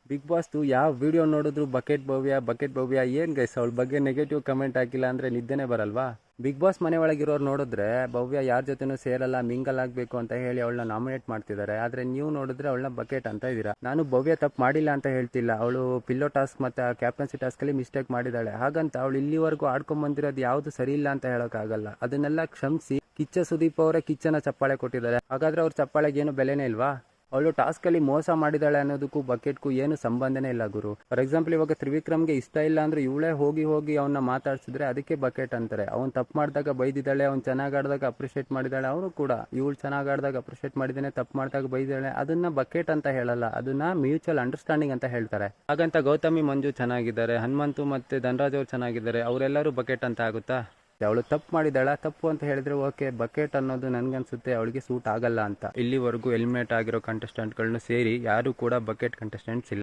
Big boss ಯಾವ video ನೋಡಿದ್ರು bucket ಭವ್ಯ ಏನ್ ಗೈಸ್ ಅವಳ ಬಗ್ಗೆ ನೆಗೆಟಿವ್ ಕಮೆಂಟ್ ಹಾಕಿಲ್ಲ ಅಂದ್ರೆ ನಿದ್ದೆನೆ ಬರಲ್ವಾ. ಬಿಗ್ ಬಾಸ್ ಮನೆ ಒಳಗಿರೋರು ನೋಡಿದ್ರೆ ಭವ್ಯ ಯಾರ ಜೊತೆನೂ ಸೇರಲ್ಲ, ಮಿಂಗಲ್ ಆಗ್ಬೇಕು ಅಂತ ಹೇಳಿ ಅವಳನ್ನ ನಾಮಿನೇಟ್ ಮಾಡ್ತಿದ್ದಾರೆ. ಆದ್ರೆ ನೀವು ನೋಡಿದ್ರೆ ಅವಳನ್ನ ಬಕೆಟ್ ಅಂತ ಇದೀರಾ. ನಾನು ಭವ್ಯ ತಪ್ಪು ಮಾಡಿಲ್ಲ ಅಂತ ಹೇಳ್ತಿಲ್ಲ, ಅವಳು ಪಿಲ್ಲೋ ಟಾಸ್ಕ್ ಮತ್ತೆ ಕ್ಯಾಪ್ಟನ್ಸಿ ಟಾಸ್ಕ್ ಅಲ್ಲಿ ಮಿಸ್ಟೇಕ್ ಮಾಡಿದಾಳೆ. ಹಾಗಂತ ಅವಳು ಇಲ್ಲಿವರೆಗೂ ಆಡ್ಕೊಂಡ್ ಬಂದಿರೋದು ಯಾವ್ದು ಸರಿ ಇಲ್ಲ ಅಂತ ಹೇಳಕ್ ಆಗಲ್ಲ. ಅದನ್ನೆಲ್ಲ ಕ್ಷಮಿಸಿ ಕಿಚ್ಚ ಸುದೀಪ್ ಅವರೇ ಕಿಚ್ಚನ ಚಪ್ಪಾಳೆ ಕೊಟ್ಟಿದ್ದಾರೆ. ಹಾಗಾದ್ರೆ ಅವ್ರ ಚಪ್ಪಾಳೆಗೆ ಏನು ಬೆಲೆನೇ ಇಲ್ವಾ? ಅವಳು ಟಾಸ್ಕ್ ಅಲ್ಲಿ ಮೋಸ ಮಾಡಿದಾಳೆ ಅನ್ನೋದಕ್ಕೂ ಬಕೆಟ್ಗೂ ಏನು ಸಂಬಂಧನೇ ಇಲ್ಲ ಗುರು. ಫಾರ್ ಎಕ್ಸಾಂಪಲ್, ಇವಾಗ ತ್ರಿವಿಕ್ರಮ್ಗೆ ಇಷ್ಟ ಇಲ್ಲ ಅಂದ್ರೆ ಇವಳೇ ಹೋಗಿ ಅವನ್ನ ಮಾತಾಡ್ಸಿದ್ರೆ ಅದಕ್ಕೆ ಬಕೆಟ್ ಅಂತಾರೆ. ಅವ್ನು ತಪ್ಪು ಮಾಡಿದಾಗ ಬೈದಿದ್ದಾಳೆ, ಅವ್ನು ಚೆನ್ನಾಗಿ ಆಡಿದಾಗ ಅಪ್ರಿಷಿಯೇಟ್ ಮಾಡಿದಾಳೆ. ಅವನು ಕೂಡ ಇವಳು ಚೆನ್ನಾಗಿ ಆಡಿದಾಗ ಅಪ್ರಿಷಿಯೇಟ್ ಮಾಡಿದ್ದಾನೆ, ತಪ್ಪು ಮಾಡಿದಾಗ ಬೈದಿದ್ದಾಳೆ. ಅದನ್ನ ಬಕೆಟ್ ಅಂತ ಹೇಳಲ್ಲ, ಅದನ್ನ ಮ್ಯೂಚುವಲ್ ಅಂಡರ್ಸ್ಟ್ಯಾಂಡಿಂಗ್ ಅಂತ ಹೇಳ್ತಾರೆ. ಹಾಗಂತ ಗೌತಮಿ ಮಂಜು ಚೆನ್ನಾಗಿದ್ದಾರೆ, ಹನುಮಂತು ಮತ್ತೆ ಧನರಾಜ್ ಅವ್ರು ಚೆನ್ನಾಗಿದ್ದಾರೆ, ಅವರೆಲ್ಲರೂ ಬಕೆಟ್ ಅಂತ ಆಗುತ್ತಾ? ಅವಳು ತಪ್ಪು ಮಾಡಿದಾಳ, ತಪ್ಪು ಅಂತ ಹೇಳಿದ್ರೆ ಓಕೆ. ಬಕೆಟ್ ಅನ್ನೋದು ನನ್ಗನ್ಸುತ್ತೆ ಅವಳಿಗೆ ಸೂಟ್ ಆಗಲ್ಲ ಅಂತ. ಇಲ್ಲಿವರೆಗೂ ಎಲಿಮಿನೇಟ್ ಆಗಿರೋ ಕಂಟೆಸ್ಟೆಂಟ್ಗಳನ್ನ ಸೇರಿ ಯಾರು ಕೂಡ ಬಕೆಟ್ ಕಂಟೆಸ್ಟೆಂಟ್ಸ್ ಇಲ್ಲ.